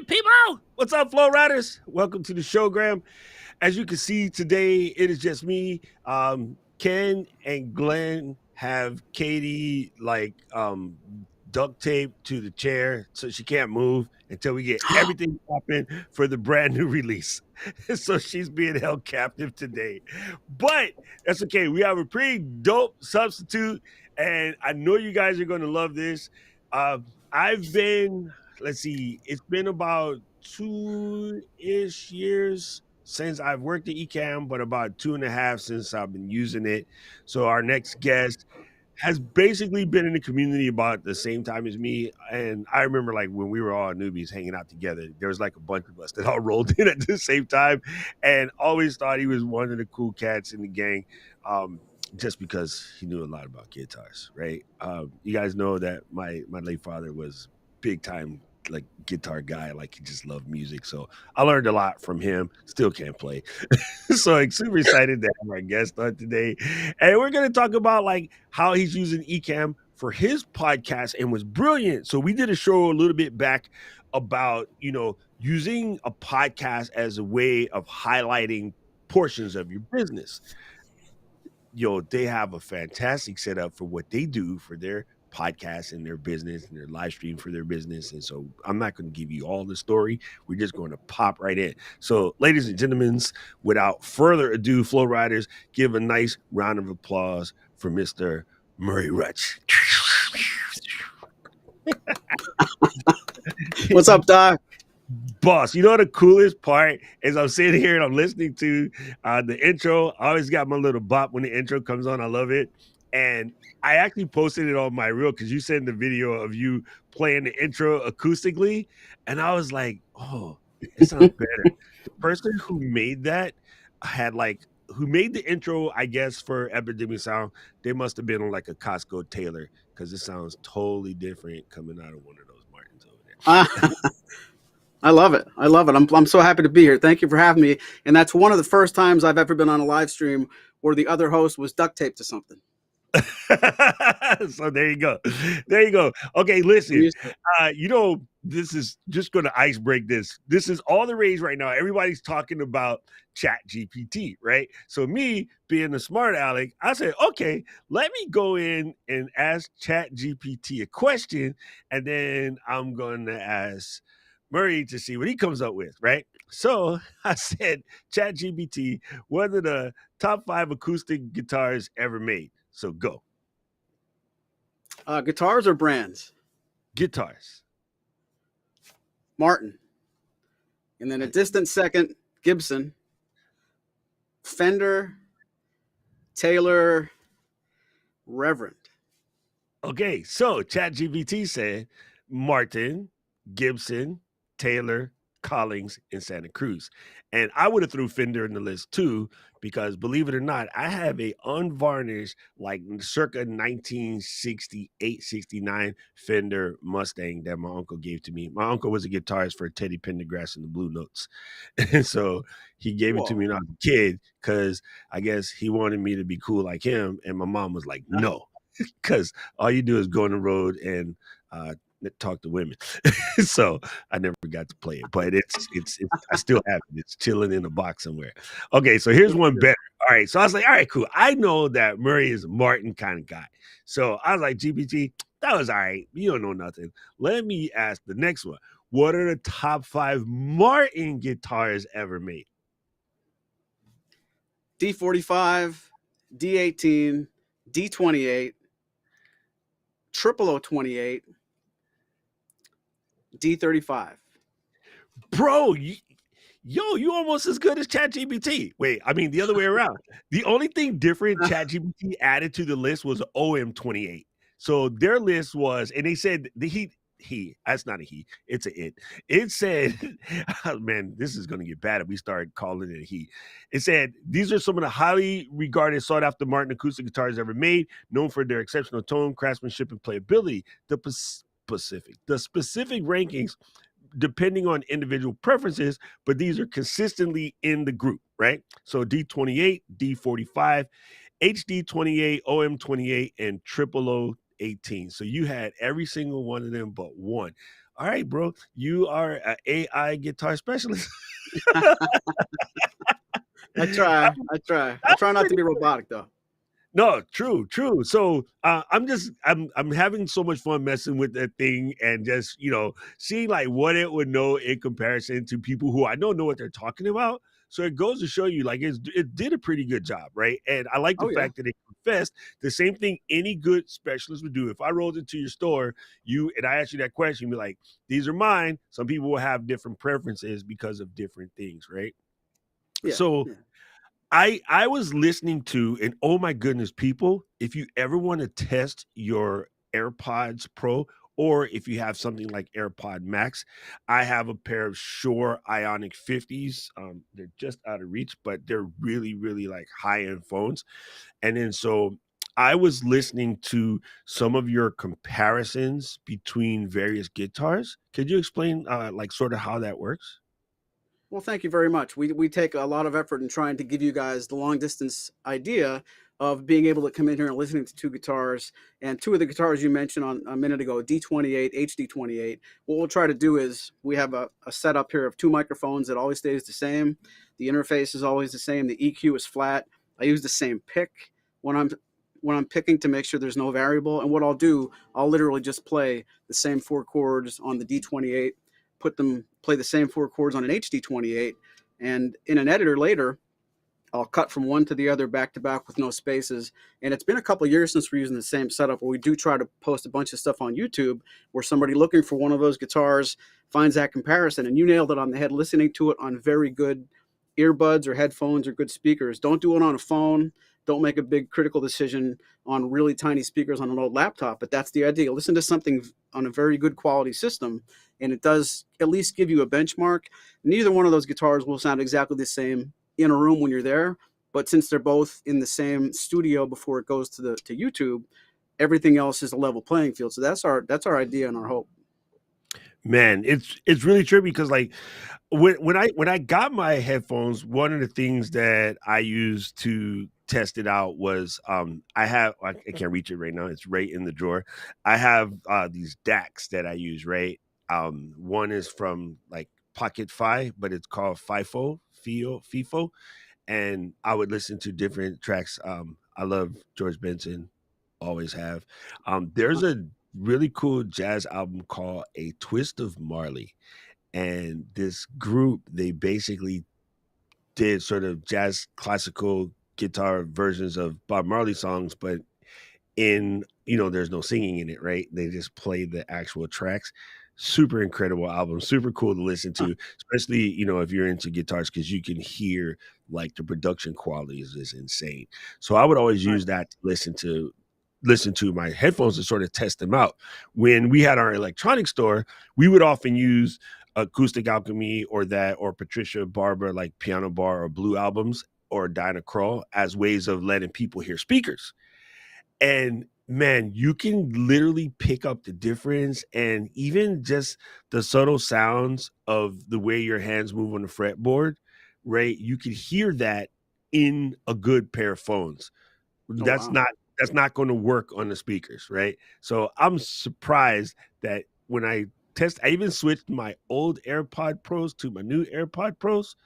people. What's up, Flow Riders? Welcome to the show, Graham. As you can see today, it is just me. Ken and Glenn have Katie duct taped to the chair so she can't move until we get everything popping for the brand new release. So she's being held captive today. But that's okay. We have a pretty dope substitute, and I know you guys are going to love this. I've been, let's see, it's been about 2-ish years since I've worked at Ecamm, but about 2.5 since I've been using it. So our next guest has basically been in the community about the same time as me. And I remember like when we were all newbies hanging out together, there was like a bunch of us that all rolled in at the same time and always thought he was one of the cool cats in the gang. Just because he knew a lot about guitars, right? You guys know that my late father was big time like guitar guy, like he just loved music. So I learned a lot from him. Still can't play. So I'm super excited to have our guest on today. And we're gonna talk about like how he's using Ecamm for his podcast and was brilliant. So we did a show a little bit back about, using a podcast as a way of highlighting portions of your business. They have a fantastic setup for what they do for their podcast and their business and their live stream for their business. And so I'm not going to give you all the story. We're just going to pop right in. So, ladies and gentlemen, without further ado, Flow Riders, give a nice round of applause for Mr. Maury Rutch. What's up, Doc? Boss, you know the coolest part is I'm sitting here and I'm listening to the intro. I always got my little bop when the intro comes on. I love it. And I actually posted it on my reel because you sent the video of you playing the intro acoustically. And I was like, oh, it sounds better. The person who made that who made the intro, I guess, for Epidemic Sound, they must have been on like a Costco Taylor because it sounds totally different coming out of one of those Martins over there. I love it. I love it. I'm so happy to be here. Thank you for having me. And that's one of the first times I've ever been on a live stream where the other host was duct taped to something. So there you go. There you go. Okay, listen. This is just going to ice break this. This is all the rage right now. Everybody's talking about Chat GPT, right? So me being the smart aleck, I said, okay, let me go in and ask Chat GPT a question, and then I'm going to ask Maury to see what he comes up with, right? So I said, Chat GPT, what are the top 5 acoustic guitars ever made? So go. Guitars or brands? Guitars. Martin. And then a distant second, Gibson. Fender. Taylor. Reverend. Okay, so ChatGPT said Martin, Gibson, Taylor, Collings, and Santa Cruz. And I would have threw Fender in the list too, because believe it or not, I have a unvarnished, like circa 1968, 69 Fender Mustang that my uncle gave to me. My uncle was a guitarist for Teddy Pendergrass and the Blue Notes. And so he gave it to me when I was a kid because I guess he wanted me to be cool like him. And my mom was like, no, because all you do is go on the road and talk to women. So I never got to play it, but it's I still have it. It's chilling in a box somewhere. Okay, so here's one better. All right, so I was like, all right, cool. I know that Maury is a Martin kind of guy. So I was like, GPT, that was all right. You don't know nothing. Let me ask the next one. What are the top 5 Martin guitars ever made? D45, D18, D28, 0028, D35. Bro, you almost as good as ChatGPT. Wait, I mean the other way around. The only thing different ChatGPT added to the list was OM28. So their list was, and they said that's not a he, it's a it. It said, oh, man, this is gonna get bad if we start calling it a he. It said these are some of the highly regarded, sought after Martin acoustic guitars ever made, known for their exceptional tone, craftsmanship, and playability. The specific rankings depending on individual preferences, but these are consistently in the group, right? So D28, D45, HD28, OM28, and 0018. So you had every single one of them but one. All right, bro, you are an AI guitar specialist. I try. I try. I That's try not to pretty be good. robotic though. No, true, true. So I'm having so much fun messing with that thing and just seeing like what it would know in comparison to people who I know what they're talking about. So it goes to show you like it did a pretty good job, right? And I like the Oh yeah. fact that it confessed the same thing any good specialist would do. If I rolled into your store, you and I asked you that question, be like, "These are mine." Some people will have different preferences because of different things, right? Yeah. So Yeah. I was listening to, and oh my goodness, people, if you ever want to test your AirPods Pro, or if you have something like AirPod Max, I have a pair of Shure Ionic 50s. They're just out of reach, but they're really, really like high end phones. And then so I was listening to some of your comparisons between various guitars. Could you explain like sort of how that works? Well, thank you very much. We take a lot of effort in trying to give you guys the long distance idea of being able to come in here and listening to two guitars. And two of the guitars you mentioned on a minute ago, D28, HD28. What we'll try to do is we have a setup here of two microphones that always stays the same. The interface is always the same. The EQ is flat. I use the same pick when I'm picking to make sure there's no variable. And what I'll do, I'll literally just play the same four chords on the D28, play the same four chords on an HD28, and in an editor later, I'll cut from one to the other back to back with no spaces. And it's been a couple of years since we're using the same setup, where we do try to post a bunch of stuff on YouTube where somebody looking for one of those guitars finds that comparison. And you nailed it on the head, listening to it on very good earbuds or headphones or good speakers. Don't do it on a phone. Don't make a big critical decision on really tiny speakers on an old laptop. But that's the idea. Listen to something on a very good quality system, and it does at least give you a benchmark. Neither one of those guitars will sound exactly the same in a room when you're there, but since they're both in the same studio before it goes to YouTube, everything else is a level playing field. So that's our idea and our hope. Man, it's really true because like when I got my headphones, one of the things that I used to test it out was I can't reach it right now. It's right in the drawer. I have these DACs that I use, right? One is from like Pocket Fi, but it's called FIFO, and I would listen to different tracks. I love George Benson, always have. There's a really cool jazz album called A Twist of Marley, and this group they basically did sort of jazz classical guitar versions of Bob Marley songs, but in there's no singing in it, right? They just play the actual tracks. Super incredible album, super cool to listen Huh. to, especially if you're into guitars, because you can hear like the production quality is insane. So I would always use Nice. that to listen to my headphones to sort of test them out. When we had our electronic store, we would often use Acoustic Alchemy or that or Patricia Barber like Piano Bar or Blue Albums or Dinah Kroll as ways of letting people hear speakers. And man, you can literally pick up the difference and even just the subtle sounds of the way your hands move on the fretboard, right? You can hear that in a good pair of phones. Oh That's wow. not that's not going to work on the speakers, right? So I'm surprised that when I even switched my old AirPod Pros to my new AirPod Pros.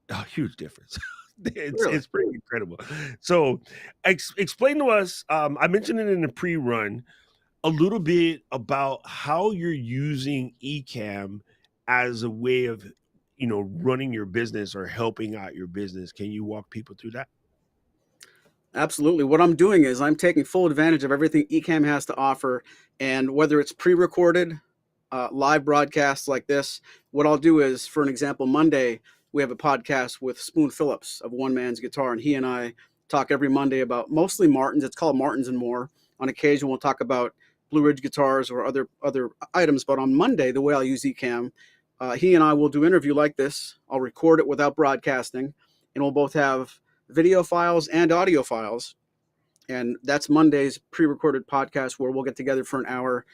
A huge difference. it's Really? it's pretty incredible. So, explain to us. I mentioned it in the pre-run a little bit about how you're using Ecamm as a way of running your business or helping out your business. Can you walk people through that? Absolutely. What I'm doing is I'm taking full advantage of everything Ecamm has to offer, and whether it's pre-recorded, live broadcasts like this, what I'll do is, for an example, Monday we have a podcast with Spoon Phillips of One Man's Guitar, and he and I talk every Monday about mostly Martins. It's called Martins and More. On occasion, we'll talk about Blueridge guitars or other items. But on Monday, the way I'll use Ecamm, he and I will do an interview like this. I'll record it without broadcasting, and we'll both have video files and audio files. And that's Monday's pre-recorded podcast where we'll get together for an hour,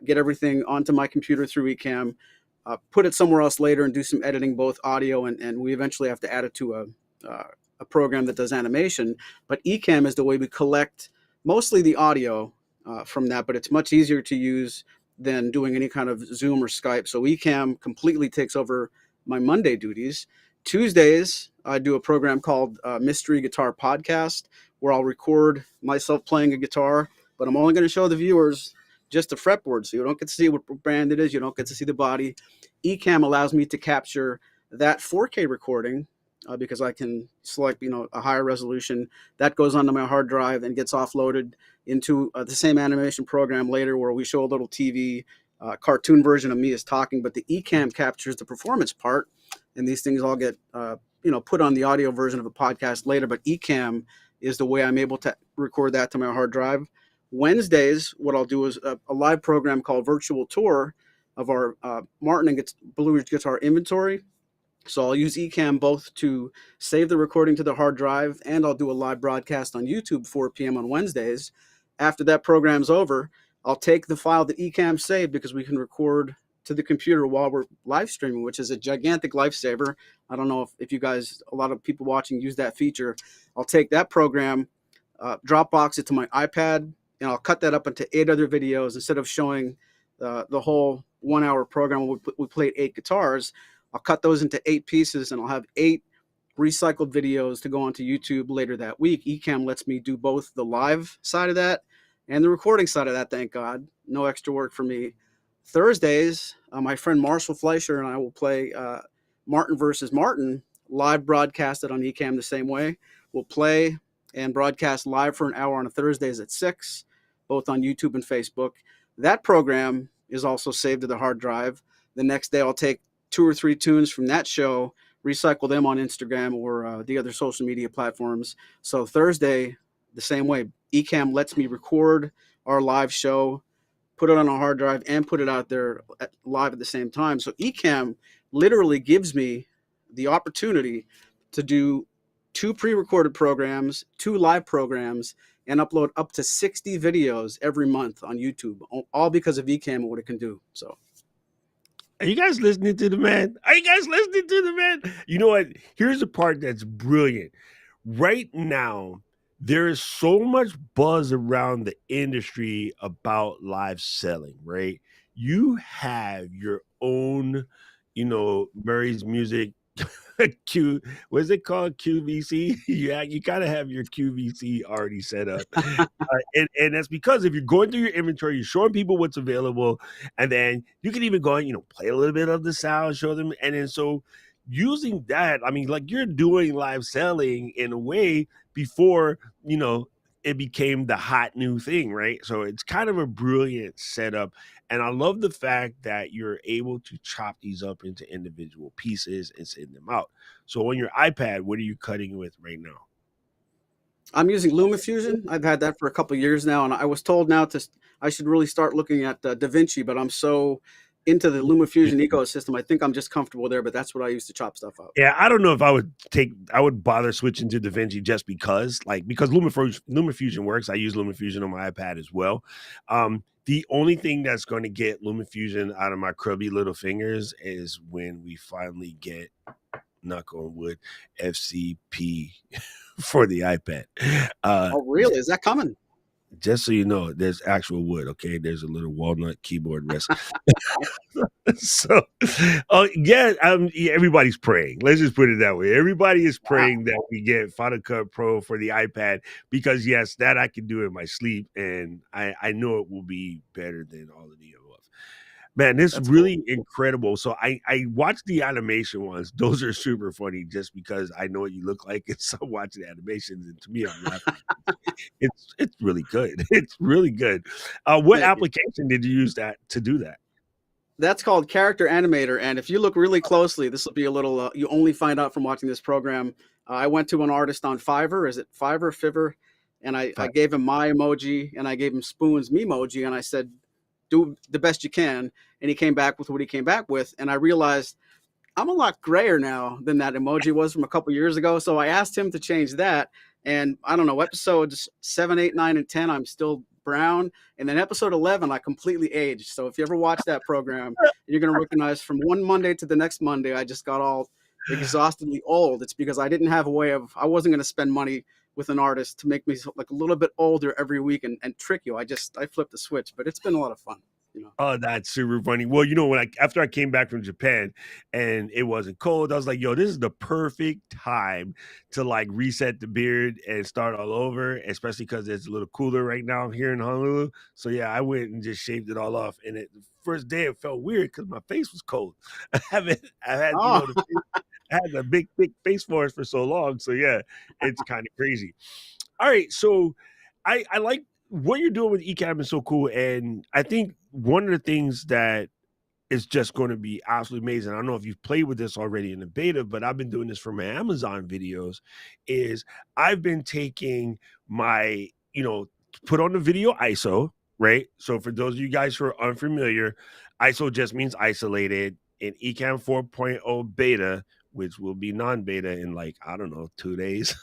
get everything onto my computer through Ecamm, put it somewhere else later and do some editing, both audio and we eventually have to add it to a program that does animation. But Ecamm is the way we collect mostly the audio from that, but it's much easier to use than doing any kind of Zoom or Skype. So Ecamm completely takes over my Monday duties. Tuesdays, I do a program called Mystery Guitar Podcast, where I'll record myself playing a guitar, but I'm only going to show the viewers just the fretboard, so you don't get to see what brand it is. You don't get to see the body. Ecamm allows me to capture that 4K recording because I can select, a higher resolution. That goes onto my hard drive and gets offloaded into the same animation program later, where we show a little TV cartoon version of me as talking, but the Ecamm captures the performance part, and these things all get put on the audio version of a podcast later. But Ecamm is the way I'm able to record that to my hard drive. Wednesdays, what I'll do is a live program called Virtual Tour of our Martin and Blueridge guitar inventory. So I'll use Ecamm both to save the recording to the hard drive, and I'll do a live broadcast on YouTube 4 p.m. on Wednesdays. After that program's over, I'll take the file that Ecamm saved, because we can record to the computer while we're live streaming, which is a gigantic lifesaver. I don't know if you guys, a lot of people watching, use that feature. I'll take that program, Dropbox it to my iPad, and I'll cut that up into 8 other videos. Instead of showing the whole 1 hour program where we played 8 guitars, I'll cut those into 8 pieces, and I'll have 8 recycled videos to go onto YouTube later that week. Ecamm lets me do both the live side of that and the recording side of that, thank God. No extra work for me. Thursdays, my friend Marshall Fleischer and I will play Martin versus Martin, live broadcasted on Ecamm the same way. We'll play and broadcast live for an hour on Thursdays at 6, both on YouTube and Facebook. That program is also saved to the hard drive. The next day, I'll take 2 or 3 tunes from that show, recycle them on Instagram or the other social media platforms. So Thursday, the same way. Ecamm lets me record our live show, put it on a hard drive, and put it out there live at the same time. So Ecamm literally gives me the opportunity to do 2 pre-recorded programs, 2 live programs, and upload up to 60 videos every month on YouTube, all because of Ecamm and what it can do. So. Are you guys listening to the man? Are you guys listening to the man? You know what? Here's the part that's brilliant. Right now, there is so much buzz around the industry about live selling, right? You have your own, Murray's Music Q, what's it called? QVC? Yeah, you gotta have your QVC already set up. And that's because if you're going through your inventory, you're showing people what's available, and then you can even go and play a little bit of the sound, show them, and then so using that, I mean, like you're doing live selling in a way before it became the hot new thing, right? So it's kind of a brilliant setup. And I love the fact that you're able to chop these up into individual pieces and send them out. So on your iPad, what are you cutting with right now? I'm using LumaFusion. I've had that for a couple of years now, and I was told now I should really start looking at DaVinci, but I'm so into the LumaFusion ecosystem. I think I'm just comfortable there, but that's what I use to chop stuff up. Yeah, I don't know if I would bother switching to DaVinci just because LumaFusion works. I use LumaFusion on my iPad as well. The only thing that's going to get LumaFusion out of my crubby little fingers is when we finally get, knock on wood, FCP for the iPad. Oh, really? Is that coming? Just so you know, there's actual wood. Okay, there's a little walnut keyboard rest. So, yeah, everybody's praying. Let's just put it that way. Everybody is praying that we get Final Cut Pro for the iPad because, yes, that I can do in my sleep, and I know it will be better than all of the above. Man, this is really cool. Incredible. So I watched the animation ones. Those are super funny just because I know what you look like, and so I'm watching animations, and to me, I'm laughing. It's really good. It's really good. What application did you use to do that? That's called Character Animator, and if you look really closely, this will be a little. You only find out from watching this program. I went to an artist on Fiverr. Is it Fiverr? And I gave him my emoji, and I gave him Spoon's Memoji, and I said, "Do the best you can." And he came back with what he came back with, and I realized I'm a lot grayer now than that emoji was from a couple years ago. So I asked him to change that. And I don't know, episodes 7, 8, 9, and 10, I'm still brown. And then episode 11, I completely aged. So if you ever watch that program, you're going to recognize from one Monday to the next Monday, I just got all exhaustedly old. It's because I didn't have a way of, I wasn't going to spend money with an artist to make me like a little bit older every week and trick you. I flipped the switch, but it's been a lot of fun. You know. Oh, that's super funny. Well, when after I came back from Japan and it wasn't cold, I was like, "Yo, this is the perfect time to like reset the beard and start all over," especially because it's a little cooler right now here in Honolulu. So yeah, I went and just shaved it all off. And the first day it felt weird because my face was cold. I had Oh, I had a big thick face for it for so long. So yeah, it's kind of crazy. All right, so I like what you're doing with Ecamm is so cool, and I think one of the things that is just going to be absolutely amazing. I don't know if you've played with this already in the beta, but I've been doing this for my Amazon videos. Is I've been taking my, put on the video ISO, right? So for those of you guys who are unfamiliar, ISO just means isolated. In Ecamm 4.0 beta, which will be non-beta in like, I don't know, 2 days.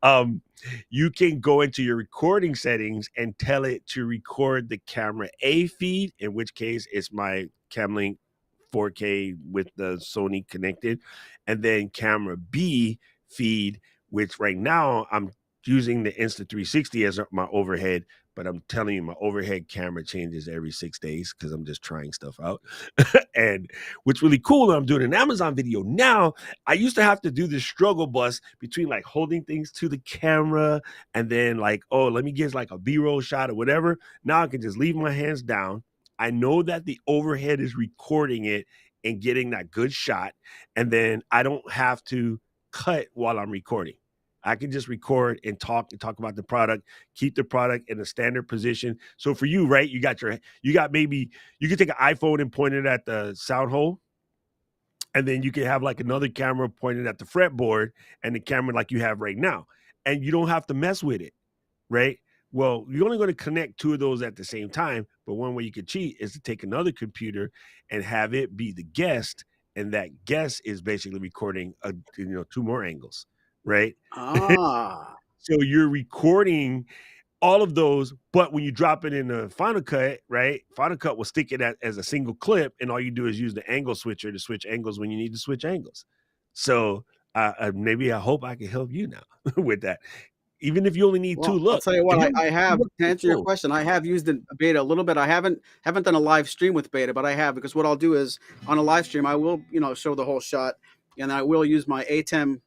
um, you can go into your recording settings and tell it to record the camera A feed, in which case it's my Camlink 4K with the Sony connected, and then camera B feed, which right now I'm using the Insta360 as my overhead, but I'm telling you, my overhead camera changes every 6 days because I'm just trying stuff out. And what's really cool, I'm doing an Amazon video now. I used to have to do this struggle bus between like holding things to the camera and then like, oh, let me get like a B-roll shot or whatever. Now I can just leave my hands down. I know that the overhead is recording it and getting that good shot. And then I don't have to cut while I'm recording. I can just record and talk about the product, keep the product in a standard position. So for you, right, you got maybe you can take an iPhone and point it at the sound hole, and then you can have like another camera pointed at the fretboard and the camera like you have right now. And you don't have to mess with it, right? Well, you're only going to connect two of those at the same time, but one way you could cheat is to take another computer and have it be the guest, and that guest is basically recording two more angles, right? ah, So you're recording all of those, but when you drop it in the Final Cut, right? Final Cut will stick it as a single clip, and all you do is use the angle switcher to switch angles when you need to switch angles. So maybe I hope I can help you now with that, even if you only need two. well, I'll Look, tell you if what, you I two have looks to is answer your cool. question, I have used the beta a little bit. I haven't done a live stream with beta, but I have because what I'll do is on a live stream, I will show the whole shot, and I will use my ATEM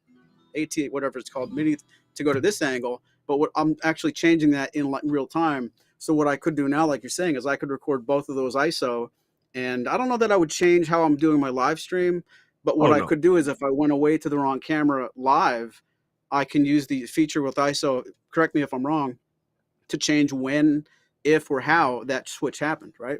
AT whatever it's called mini to go to this angle. But what I'm actually changing that in real time. So what I could do now, like you're saying, is I could record both of those ISO, and I don't know that I would change how I'm doing my live stream. But what Oh I no, could do is if I went away to the wrong camera live, I can use the feature with ISO. Correct me if I'm wrong, to change when, if, or how that switch happened. Right?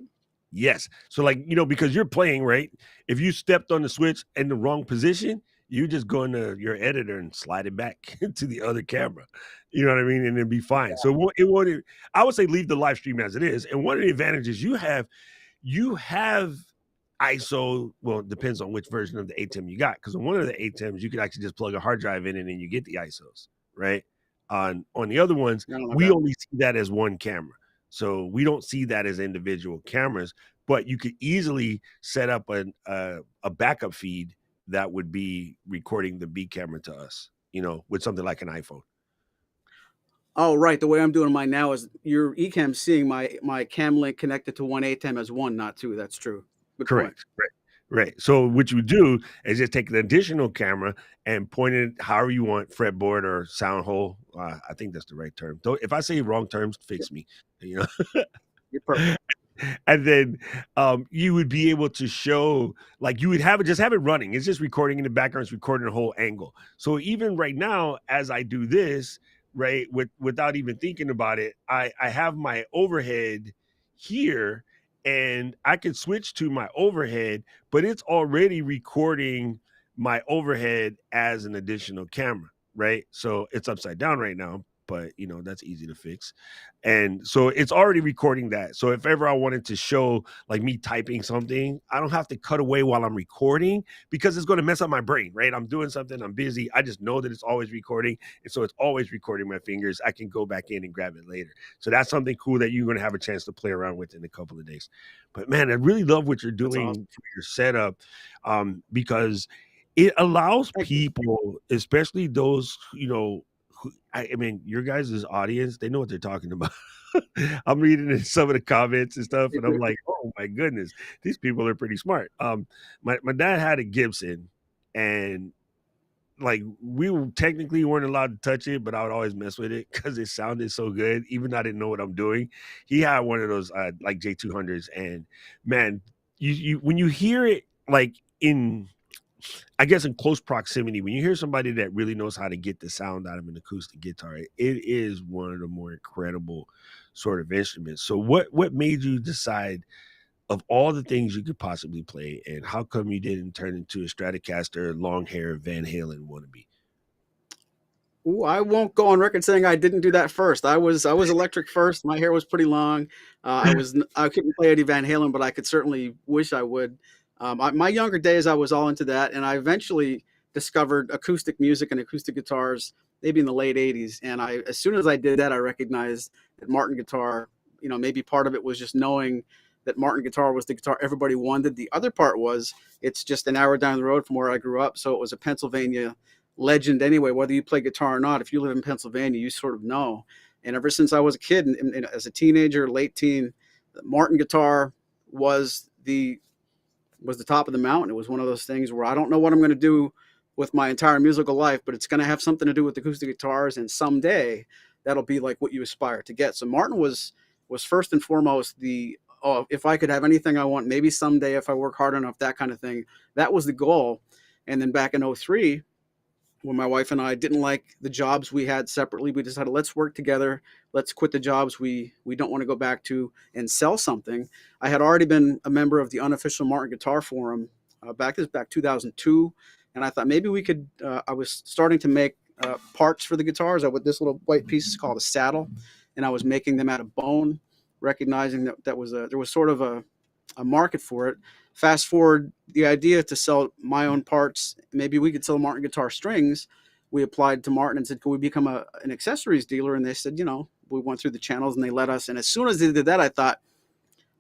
yes. So like, because you're playing, right? If you stepped on the switch in the wrong position, you just go into your editor and slide it back to the other camera. You know what I mean? And it'd be fine. So it would I would say leave the live stream as it is. And one of the advantages you have ISO. Well, it depends on which version of the ATEM you got. Because on one of the ATEMs, you could actually just plug a hard drive in and then you get the ISOs, right? On the other ones, Not like we that. only see that as one camera. So we don't see that as individual cameras, but you could easily set up a backup feed that would be recording the B camera to us, with something like an iPhone. Oh, right. The way I'm doing mine now is your Ecamm seeing my cam link connected to one ATEM as one, not two. That's true. Good point. Correct. Right. Right. So what you do is just take an additional camera and point it however you want, fretboard or sound hole. I think that's the right term. Though if I say wrong terms, Yep, fix me. You know. you're perfect. And then you would be able to show, like, you would have it running. It's just recording in the background. It's recording the whole angle. So even right now, as I do this, right, without even thinking about it, I have my overhead here, and I can switch to my overhead, but it's already recording my overhead as an additional camera, right? So it's upside down right now, but that's easy to fix. And so it's already recording that. So if ever I wanted to show like me typing something, I don't have to cut away while I'm recording because it's going to mess up my brain, right? I'm doing something, I'm busy. I just know that it's always recording. And so it's always recording my fingers. I can go back in and grab it later. So that's something cool that you're going to have a chance to play around with in a couple of days. But man, I really love what you're That's awesome. doing for your setup, because it allows Thank you. people, especially those, I mean, your guys' audience, they know what they're talking about. I'm reading in some of the comments and stuff, and I'm like, oh my goodness, these people are pretty smart. My dad had a Gibson, and like technically weren't allowed to touch it, but I would always mess with it because it sounded so good, even though I didn't know what I'm doing. He had one of those like J200s, and man, you when you hear it like in I guess in close proximity, when you hear somebody that really knows how to get the sound out of an acoustic guitar, it is one of the more incredible sort of instruments. So what made you decide of all the things you could possibly play, and how come you didn't turn into a Stratocaster, long hair Van Halen wannabe? Ooh, I won't go on record saying I didn't do that first. I was electric first. My hair was pretty long. I couldn't play Eddie Van Halen, but I could certainly wish I would. My younger days, I was all into that, and I eventually discovered acoustic music and acoustic guitars maybe in the late '80s. And as soon as I did that, I recognized that Martin guitar. Maybe part of it was just knowing that Martin guitar was the guitar everybody wanted. The other part was it's just an hour down the road from where I grew up, so it was a Pennsylvania legend anyway. Whether you play guitar or not, if you live in Pennsylvania, you sort of know. And ever since I was a kid, and as a teenager, late teen, Martin guitar was the was the top of the mountain. It was one of those things where I don't know what I'm going to do with my entire musical life, but it's going to have something to do with acoustic guitars, and someday that'll be like what you aspire to get. So Martin was first and foremost the, oh, if I could have anything I want, maybe someday if I work hard enough, that kind of thing. That was the goal. And then back in '03, when my wife and I didn't like the jobs we had separately, we decided let's work together. Let's quit the jobs we don't want to go back to and sell something. I had already been a member of the unofficial Martin Guitar Forum back 2002, and I thought maybe we could. I was starting to make parts for the guitars. I with this little white piece is called a saddle, and I was making them out of bone, recognizing that there was sort of a market for it. Fast forward the idea to sell my own parts. Maybe we could sell Martin guitar strings. We applied to Martin and said, could we become an accessories dealer? And they said, we went through the channels and they let us. And as soon as they did that, I thought,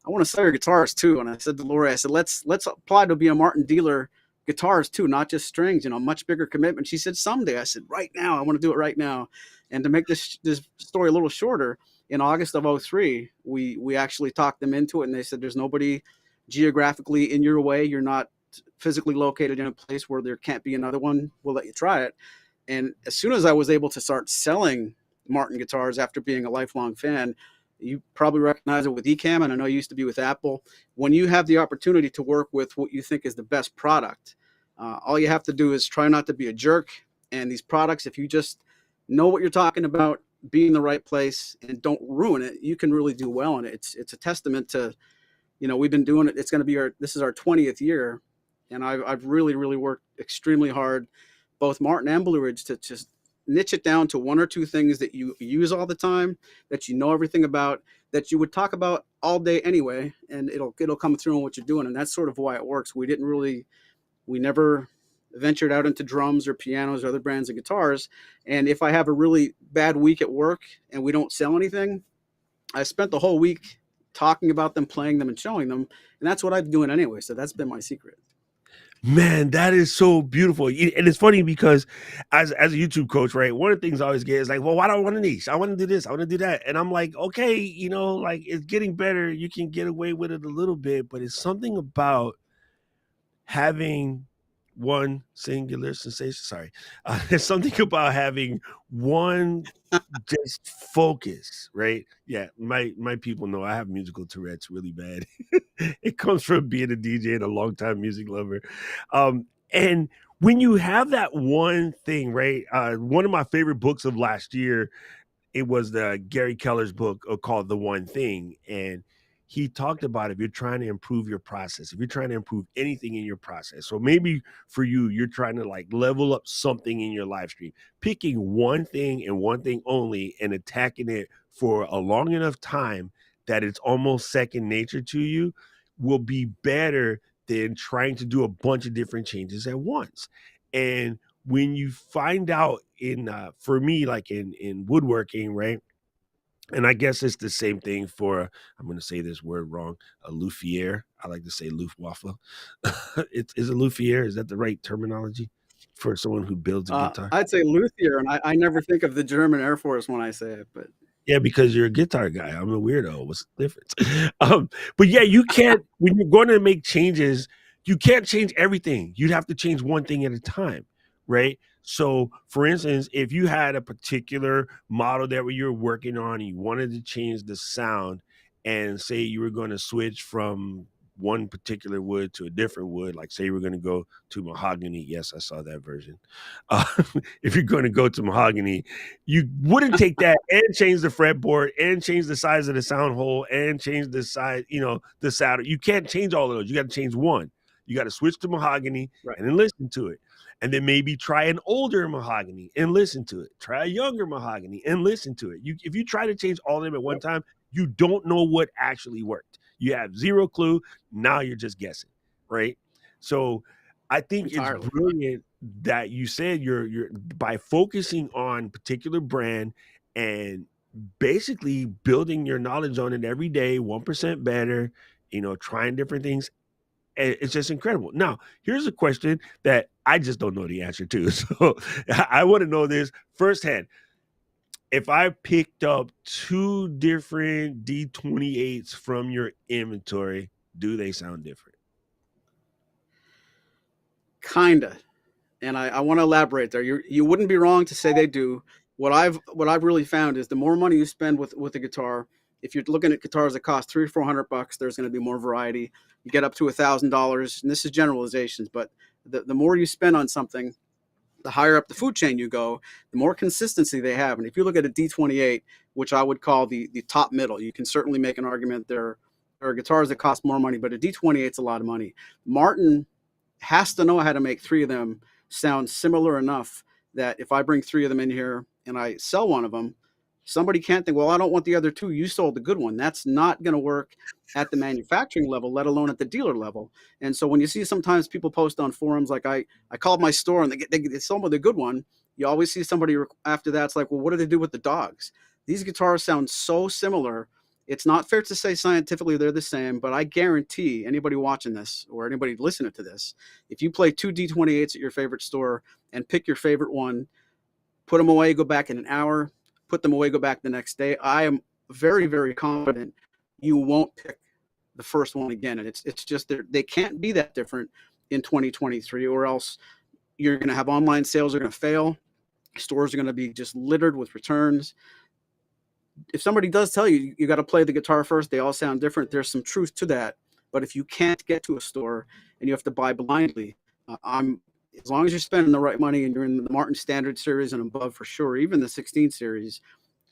I want to sell your guitars too. And I said to Lori, I said, let's apply to be a Martin dealer, guitars too, not just strings, much bigger commitment. She said, someday. I said, right now, I want to do it right now. And to make this story a little shorter, in August of '03, we actually talked them into it, and they said, there's nobody geographically in your way. You're not physically located in a place where there can't be another one. We'll let you try it. And as soon as I was able to start selling Martin guitars after being a lifelong fan, you probably recognize it with Ecamm, and I know you used to be with Apple. When you have the opportunity to work with what you think is the best product, all you have to do is try not to be a jerk. And these products, if you just know what you're talking about, be in the right place, and don't ruin it, you can really do well in it. It's a testament to, we've been doing it. It's going to be this is our 20th year, and I've really, really worked extremely hard, both Martin and Blueridge, to just niche it down to one or two things that you use all the time, that you know everything about, that you would talk about all day anyway, and it'll come through in what you're doing. And that's sort of why it works. We never ventured out into drums or pianos or other brands of guitars. And if I have a really bad week at work and we don't sell anything, I spent the whole week talking about them, playing them, and showing them. And that's what I'm doing anyway. So that's been my secret. Man, that is so beautiful. And it's funny because as a YouTube coach, right, one of the things I always get is like, well, why do I want to niche? I want to do this, I want to do that. And I'm like, okay, like it's getting better. You can get away with it a little bit, but it's something about having one singular sensation. Sorry. There's something about having one just focus, right? Yeah, my people know I have musical Tourette's really bad. It comes from being a DJ and a longtime music lover. And when you have that one thing, right? One of my favorite books of last year, it was the Gary Keller's book called The One Thing. And he talked about if you're trying to improve your process, if you're trying to improve anything in your process. So maybe for you, you're trying to like level up something in your live stream, picking one thing and one thing only and attacking it for a long enough time that it's almost second nature to you will be better than trying to do a bunch of different changes at once. And when you find out for me, like in woodworking, right? And I guess it's the same thing for, I'm going to say this word wrong, a luthier. I like to say Luftwaffe. Is a luthier, is that the right terminology? for someone who builds a guitar? I'd say luthier, and I never think of the German Air Force when I say it, but Yeah, because you're a guitar guy. I'm a weirdo. What's the difference? But yeah, you can't when you're going to make changes, you can't change everything. You'd have to change one thing at a time, right? So, for instance, if you had a particular model that you were working on, and you wanted to change the sound, and say you were going to switch from one particular wood to a different wood, like say you were going to go to mahogany. Yes, I saw that version. Uh, if you're going to go to mahogany, you wouldn't take that and change the fretboard and change the size of the sound hole and change the size, the saddle. You can't change all of those. You got to change one. You got to switch to mahogany right. and then listen to it. And then maybe try an older mahogany and listen to it. Try a younger mahogany and listen to it. If you try to change all of them at one Yep. time, you don't know what actually worked. You have zero clue. Now you're just guessing, right? So I think it's Entirely. brilliant that you said you're by focusing on particular brand and basically building your knowledge on it every day, 1% better, trying different things. It's just incredible. Now, here's a question that I just don't know the answer to. So I want to know this firsthand. If I picked up two different D28s from your inventory, do they sound different? Kinda. And I want to elaborate there. You wouldn't be wrong to say they do. What I've really found is the more money you spend with a guitar, if you're looking at guitars that cost 300 or 400 bucks, there's going to be more variety. You get up to $1,000, and this is generalizations, but the more you spend on something, the higher up the food chain you go, the more consistency they have. And if you look at a D28, which I would call the top middle, you can certainly make an argument there are guitars that cost more money, but a D28 is a lot of money. Martin has to know how to make three of them sound similar enough that if I bring three of them in here and I sell one of them, somebody can't think, well, I don't want the other two. You sold the good one. That's not going to work at the manufacturing level, let alone at the dealer level. And so when you see sometimes people post on forums like I called my store and they sold me the good one, you always see somebody after that. It's like, well, what do they do with the dogs? These guitars sound so similar. It's not fair to say scientifically they're the same, but I guarantee anybody watching this or anybody listening to this, if you play two D28s at your favorite store and pick your favorite one, put them away, go back in an hour, put them away, go back the next day, I am very, very confident you won't pick the first one again. And it's just they can't be that different in 2023, or else you're going to have online sales are going to fail. Stores are going to be just littered with returns. If somebody does tell you you got to play the guitar first, they all sound different. There's some truth to that. But if you can't get to a store and you have to buy blindly, I'm as long as you're spending the right money and you're in the Martin Standard series and above for sure, even the 16 series,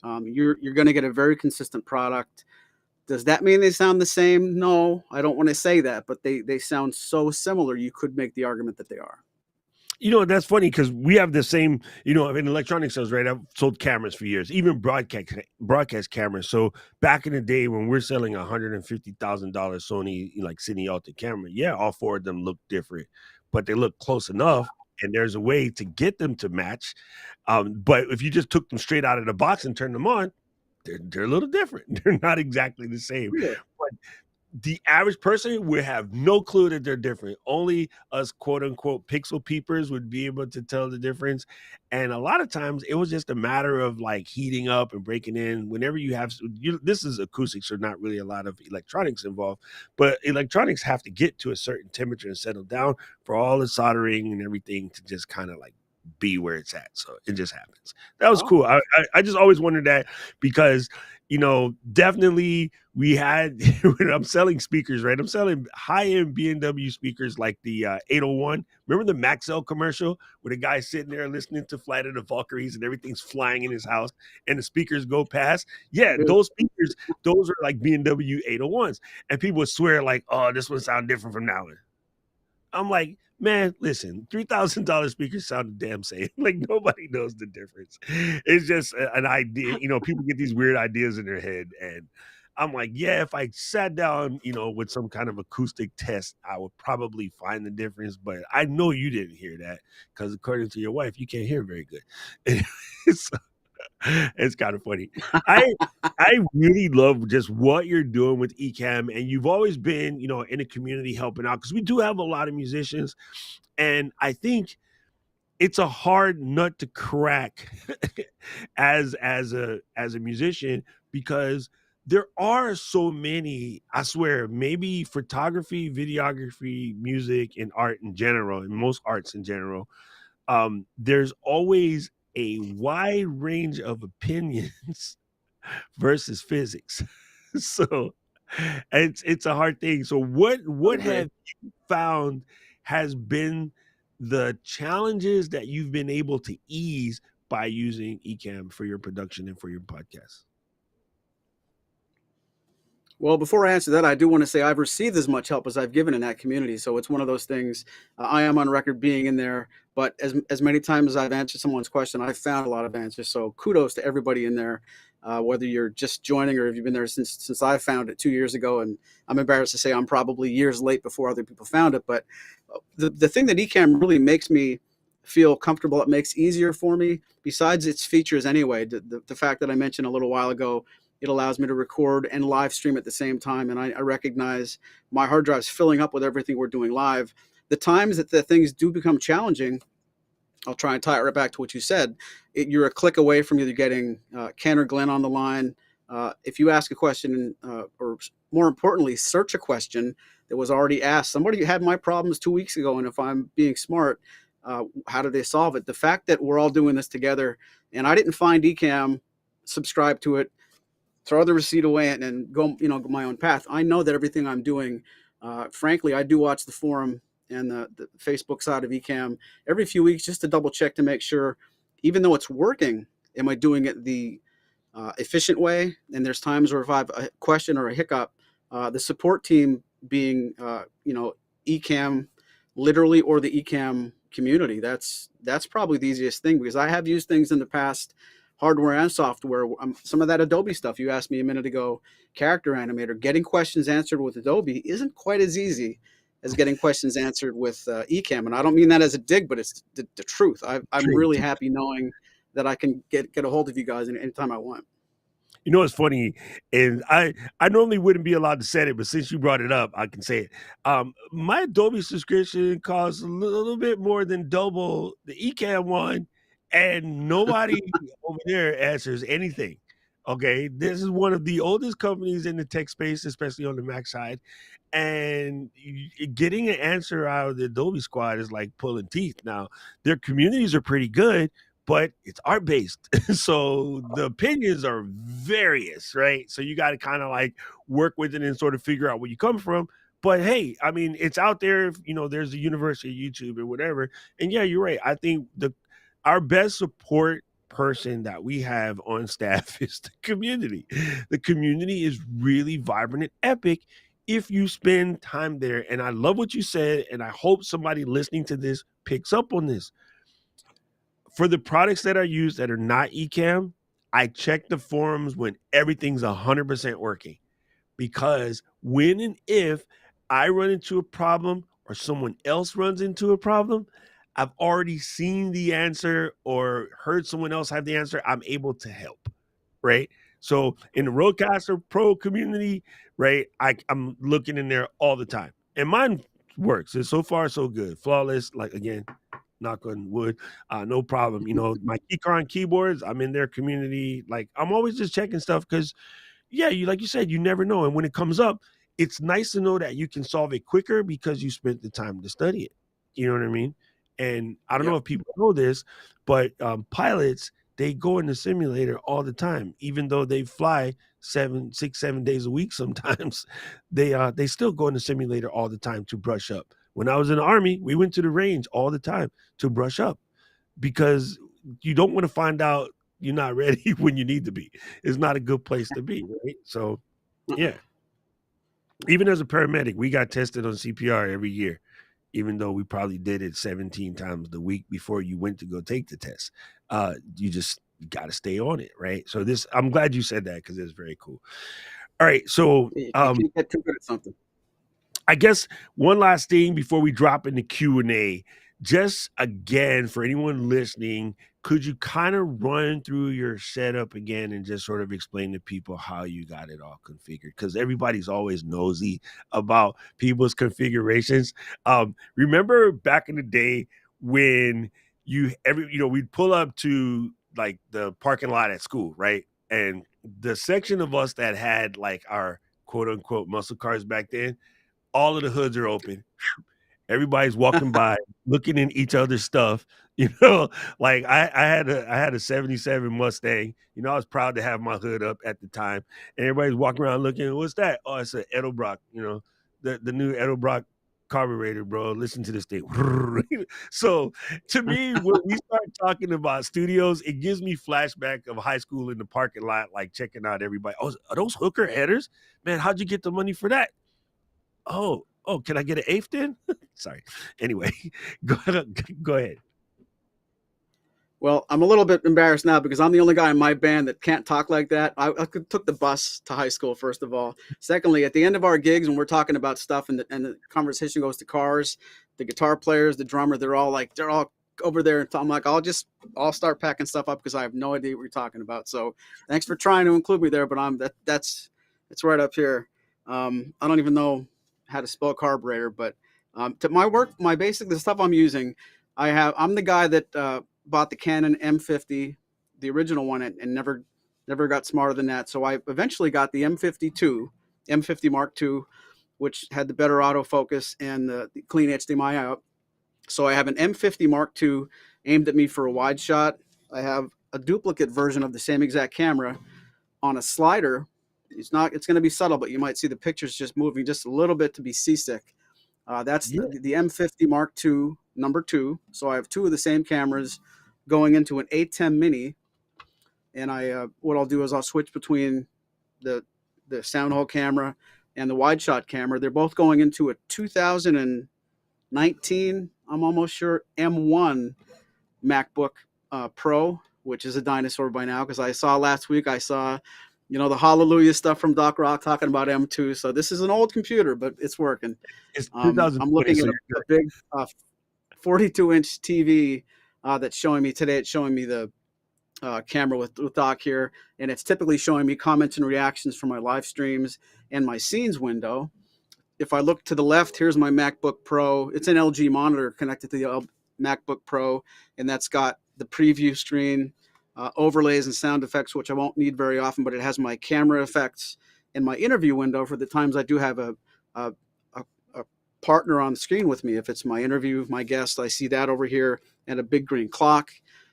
you're going to get a very consistent product. Does that mean they sound the same? No, I don't want to say that, but they sound so similar. You could make the argument that they are. That's funny because we have the same, in electronic sales, right? I've sold cameras for years, even broadcast cameras. So back in the day when we're selling $150,000 Sony, like Cine Alta camera, yeah, all four of them look different, but they look close enough. And there's a way to get them to match. But if you just took them straight out of the box and turned them on, they're a little different. They're not exactly the same. Really? But the average person would have no clue that they're different. Only us quote unquote pixel peepers would be able to tell the difference. And a lot of times it was just a matter of like heating up and breaking in. Whenever this is acoustics, so not really a lot of electronics involved, but electronics have to get to a certain temperature and settle down for all the soldering and everything to just kind of like be where it's at. So it just happens. That was Oh, cool. I just always wondered that because definitely we had when I'm selling speakers, right? I'm selling high-end B&W speakers like the 801. Remember the Maxell commercial where the guy's sitting there listening to Flight of the Valkyries and everything's flying in his house and the speakers go past? Yeah, dude. those speakers, those are like B&W 801s. And people would swear like, oh, this one sound different from that one. I'm like, man, listen, $3,000 speakers sound the damn same. Like nobody knows the difference. It's just an idea. People get these weird ideas in their head, and I'm like, yeah, if I sat down, with some kind of acoustic test, I would probably find the difference. But I know you didn't hear that because according to your wife, you can't hear very good. So, it's kind of funny. I I really love just what you're doing with Ecamm, and you've always been, in the community helping out because we do have a lot of musicians, and I think it's a hard nut to crack as a musician, because there are so many, I swear, maybe photography, videography, music, and art in general, and most arts in general, there's always a wide range of opinions versus physics. So it's a hard thing. So I what agree. have you found has been the challenges that you've been able to ease by using Ecamm for your production and for your podcast? Well, before I answer that, I do want to say I've received as much help as I've given in that community. So it's one of those things. I am on record being in there, but as many times as I've answered someone's question, I've found a lot of answers. So kudos to everybody in there, whether you're just joining or if you've been there since I found it 2 years ago. And I'm embarrassed to say I'm probably years late before other people found it. But the thing that Ecamm really makes me feel comfortable, it makes easier for me, besides its features anyway, the fact that I mentioned a little while ago, it allows me to record and live stream at the same time. And I recognize my hard drive's filling up with everything we're doing live. The times that the things do become challenging, I'll try and tie it right back to what you said. You're a click away from either getting Ken or Glenn on the line. If you ask a question, or more importantly, search a question that was already asked, somebody had my problems 2 weeks ago, and if I'm being smart, how do they solve it? The fact that we're all doing this together, and I didn't find Ecamm, subscribe to it, throw the receipt away, and go, my own path. I know that everything I'm doing, frankly, I do watch the forum and the Facebook side of Ecamm every few weeks just to double check to make sure, even though it's working, am I doing it the efficient way? And there's times where if I have a question or a hiccup, the support team being, Ecamm literally, or the Ecamm community, that's probably the easiest thing, because I have used things in the past, hardware and software. Some of that Adobe stuff you asked me a minute ago, character animator, getting questions answered with Adobe isn't quite as easy as getting questions answered with Ecamm. And I don't mean that as a dig, but it's the truth. I'm True. really happy knowing that I can get a hold of you guys anytime I want. You know what's funny, and I normally wouldn't be allowed to say it, but since you brought it up, I can say it. My Adobe subscription costs a little bit more than double the Ecamm one, and nobody over there answers anything. Okay, this is one of the oldest companies in the tech space, especially on the Mac side, and getting an answer out of the Adobe squad is like pulling teeth. Now, their communities are pretty good, but it's art based. So the opinions are various, right? So you got to kind of like work with it and sort of figure out where you come from. But hey, I mean, it's out there. There's a university, YouTube, or whatever. And yeah, you're right. I think our best support person that we have on staff is the community. The community is really vibrant and epic if you spend time there. And I love what you said, and I hope somebody listening to this picks up on this. For the products that I use that are not Ecamm, I check the forums when everything's 100% working, because when and if I run into a problem or someone else runs into a problem, I've already seen the answer or heard someone else have the answer. I'm able to help, right? So in the Rodecaster Pro community, right, I'm looking in there all the time, and mine works. And so far, so good, flawless. Like, again, knock on wood, no problem. My Keychron keyboards, I'm in their community. Like, I'm always just checking stuff because, yeah, like you said, you never know. And when it comes up, it's nice to know that you can solve it quicker because you spent the time to study it. You know what I mean? And I don't know Yep. if people know this, but pilots, they go in the simulator all the time, even though they fly 7 days a week. Sometimes they still go in the simulator all the time to brush up. When I was in the Army, we went to the range all the time to brush up, because you don't want to find out you're not ready when you need to be. It's not a good place to be, right? So, yeah. Even as a paramedic, we got tested on CPR every year, even though we probably did it 17 times the week before you went to go take the test. You just got to stay on it, right? So I'm glad you said that, because it's very cool. All right, so You can't get too good at something. I guess one last thing before we drop into Q&A, just again, for anyone listening, could you kind of run through your setup again and just sort of explain to people how you got it all configured? Because everybody's always nosy about people's configurations. Remember back in the day when we'd pull up to like the parking lot at school, right? And the section of us that had like our quote unquote muscle cars back then, all of the hoods are open. Everybody's walking by, looking in each other's stuff. You know, like I had a '77 Mustang. I was proud to have my hood up at the time, and everybody's walking around looking. What's that? Oh, it's an Edelbrock. The new Edelbrock carburetor, bro. Listen to this thing. So to me, when we start talking about studios, it gives me flashback of high school in the parking lot, like checking out everybody. Oh, are those hooker headers? Man, how'd you get the money for that? Oh, can I get an eighth in? Sorry. Anyway, go ahead. Well, I'm a little bit embarrassed now because I'm the only guy in my band that can't talk like that. Took the bus to high school, first of all. Secondly, at the end of our gigs, when we're talking about stuff and the conversation goes to cars, the guitar players, the drummer, they're all over there. And I'm like, I'll start packing stuff up because I have no idea what you're talking about. So thanks for trying to include me there, but it's right up here. I don't even know how to spell carburetor, but to my work, the stuff I'm using, I'm the guy that bought the Canon M50, the original one, and never got smarter than that. So I eventually got the M50 Mark II, which had the better autofocus and the clean HDMI out. So I have an M50 Mark II aimed at me for a wide shot. I have a duplicate version of the same exact camera on a slider. It's going to be subtle, but you might see the pictures just moving just a little bit to be seasick. That's Yeah. the M50 Mark II number 2. So I have two of the same cameras going into an A10 Mini, and what I'll do is I'll switch between the sound hole camera and the wide shot camera. They're both going into a 2019, I'm almost sure, M1 MacBook Pro, which is a dinosaur by now because last week I saw the Hallelujah stuff from Doc Rock talking about M2. So this is an old computer, but it's working. It's I'm 2020, looking so at you're a good. big 42-inch TV that's showing me today. It's showing me the camera with Doc here, and it's typically showing me comments and reactions from my live streams and my scenes window. If I look to the left, here's my MacBook Pro. It's an LG monitor connected to the MacBook Pro, and that's got the preview screen, overlays and sound effects, which I won't need very often, but it has my camera effects and my interview window for the times I do have a partner on the screen with me. If it's my interview, my guest, I see that over here, and a big green clock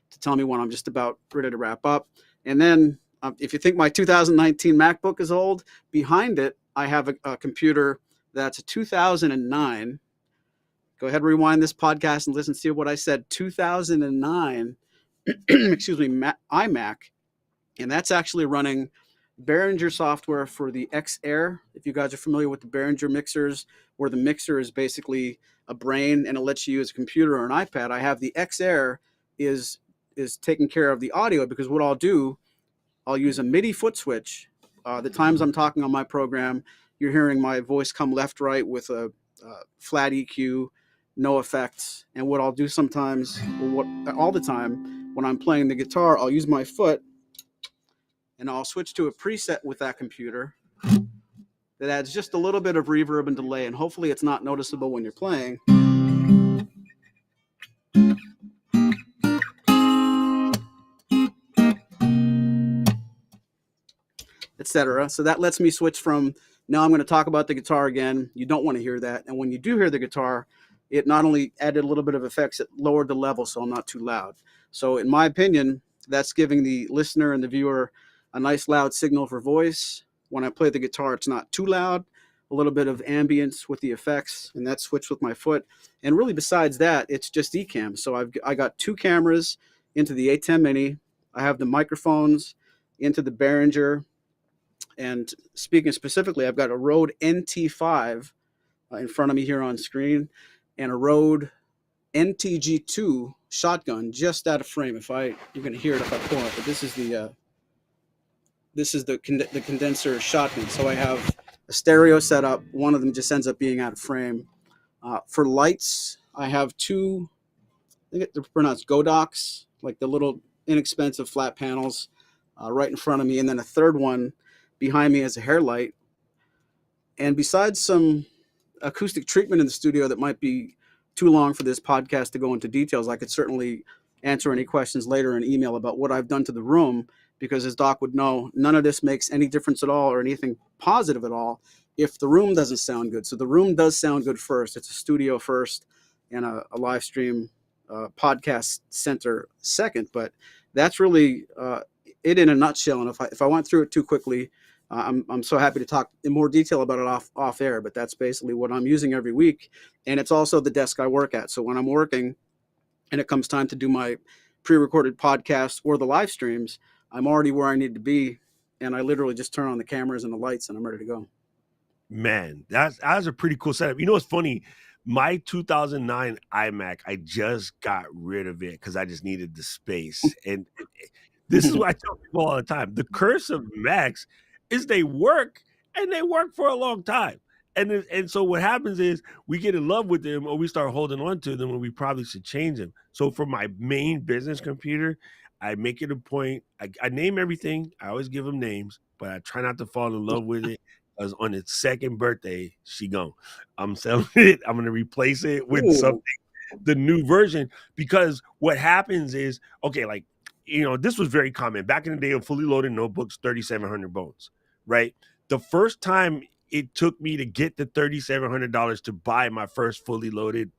to tell me when I'm just about ready to wrap up. And then if you think my 2019 MacBook is old, behind it, I have a computer that's a 2009. Go ahead and rewind this podcast and listen to what I said. 2009, excuse me, iMac, and that's actually running Behringer software for the X Air. If you guys are familiar with the Behringer mixers, where the mixer is basically a brain and it lets you use a computer or an iPad, I have the X Air is taking care of the audio, because what I'll do, I'll use a MIDI foot switch. The times I'm talking on my program, you're hearing my voice come left, right with a flat EQ, no effects. And what I'll do sometimes, all the time, when I'm playing the guitar, I'll use my foot and I'll switch to a preset with that computer that adds just a little bit of reverb and delay, and hopefully it's not noticeable when you're playing, etc. So that lets me switch from, now I'm going to talk about the guitar again. You don't want to hear that. And when you do hear the guitar, it not only added a little bit of effects, it lowered the level so I'm not too loud. So in my opinion, that's giving the listener and the viewer a nice loud signal for voice. When I play the guitar, it's not too loud, a little bit of ambience with the effects, and that's switched with my foot. And really, besides that, it's just Ecamm. So I got two cameras into the A10 Mini. I have the microphones into the Behringer. And speaking specifically, I've got a Rode NT5 in front of me here on screen, and a Rode NTG2 shotgun just out of frame. You're going to hear it if I pull it, but this is the condenser shotgun. So I have a stereo setup. One of them just ends up being out of frame. For lights, I have two, I think they're pronounced Godox, like the little inexpensive flat panels right in front of me, and then a third one behind me as a hair light. And besides some acoustic treatment in the studio that might be too long for this podcast to go into details, I could certainly answer any questions later in email about what I've done to the room, because as Doc would know, none of this makes any difference at all or anything positive at all if the room doesn't sound good. So the room does sound good first. It's a studio first and a live stream podcast center second. But that's really it in a nutshell. And if I went through it too quickly, I'm so happy to talk in more detail about it off air. But that's basically what I'm using every week. And it's also the desk I work at. So when I'm working and it comes time to do my pre-recorded podcast or the live streams, I'm already where I need to be. And I literally just turn on the cameras and the lights and I'm ready to go. Man, that's a pretty cool setup. You know what's funny? My 2009 iMac, I just got rid of it because I just needed the space. And this is what I tell people all the time. The curse of Macs is they work and they work for a long time. And so what happens is we get in love with them or we start holding on to them when we probably should change them. So for my main business computer, I make it a point. I name everything. I always give them names, but I try not to fall in love with it because on its second birthday, she gone. I'm selling it. I'm going to replace it with something, the new version, because what happens is, okay, like, this was very common back in the day of fully loaded notebooks, 3,700 bones, right? The first time it took me to get the $3,700 to buy my first fully loaded,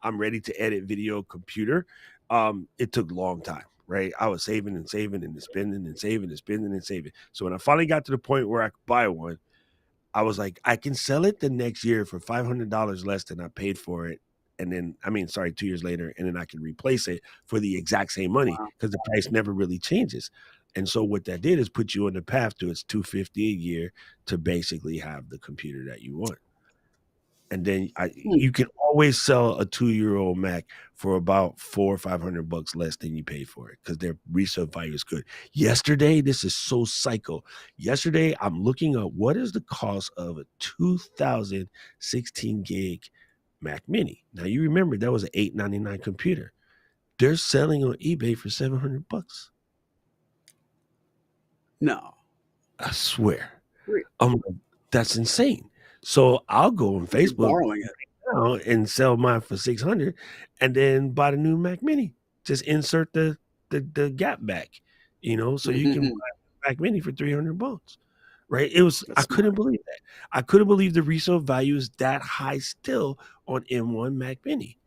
I'm ready to edit video computer. It took a long time, right? I was saving and saving and spending and saving and spending and saving. So when I finally got to the point where I could buy one, I was like, I can sell it the next year for $500 less than I paid for it. And then, 2 years later, and then I can replace it for the exact same money because the price never really changes. And so what that did is put you on the path to it's $250 a year to basically have the computer that you want. And then you can always sell a 2-year-old Mac for about $400 or $500 less than you paid for it because their resale value is good. Yesterday, this is so psycho. Yesterday, I'm looking up what is the cost of a 2016 gig Mac Mini. Now you remember that was an $899 computer. They're selling on eBay for $700. No, I swear. That's insane. So I'll go on Facebook borrowing it now and sell mine for $600 and then buy the new Mac Mini. Just insert the gap back, so you can buy the Mac Mini for $300. Right? I couldn't believe that. I couldn't believe the resale value is that high still on M1 Mac Mini.